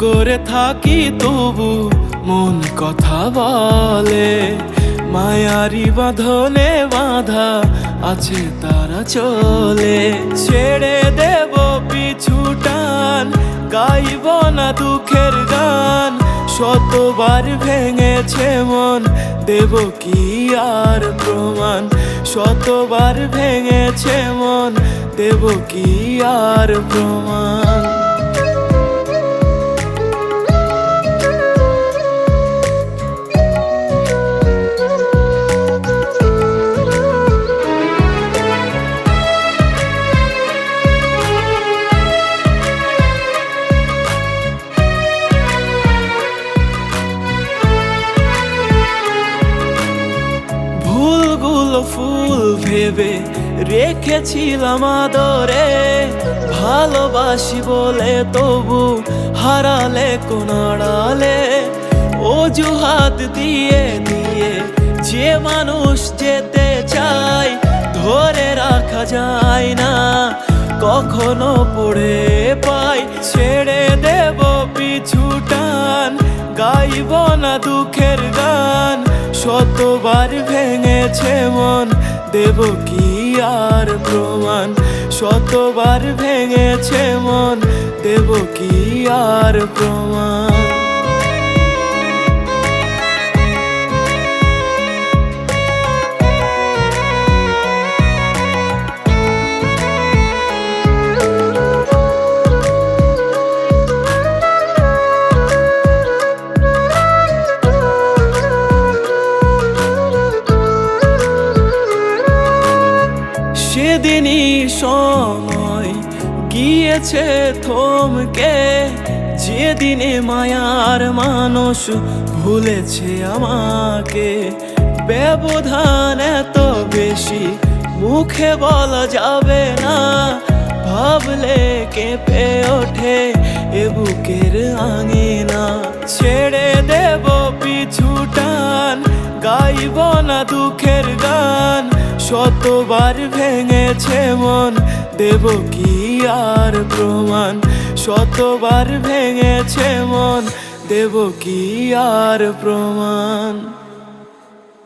করে থাকি তবু মন কথা বলে, মায়ারি বাঁধনে বাঁধা আছে তারা চলে। ছেড়ে দেব পিছু টান, গাইব না দুঃখের গান, শতবার ভেঙেছে মন, দেব কি আর প্রমাণ। শতবার ভেঙেছে মন, দেব কি আর প্রমাণ। ফুল ভেবে রেখেছিলাম আদরে, ভালোবাসি বলে তবু হারালে কোন আড়ালে। অজুহাত দিয়ে দিয়ে যে মানুষ যেতে চায়, ধরে রাখা যায় না, কখনো পড়ে পাই। ছেড়ে দেব পিছু টান, গাইব না দুঃখের গান, শতবার ভেঙেছে মন, দেব কি আর প্রমাণ। শতবার ভেঙেছে মন, দেব কি আর প্রমাণ। সেদিনই সময় গিয়েছে থমকে, যেদিনে মায়ার মানুষ ভুলেছে আমাকে। ব্যবধান এত বেশি মুখে বলা যাবে না, ভাবলে কেঁপে ওঠে এ বুকের আঙিনা। ছেড়ে দেব পিছু টান, গাইব না দুঃখের গান, শতবার ভেঙেছে মন, দেব কি আর প্রমাণ। শতবার ভেঙেছে মন, দেব কি আর প্রমাণ।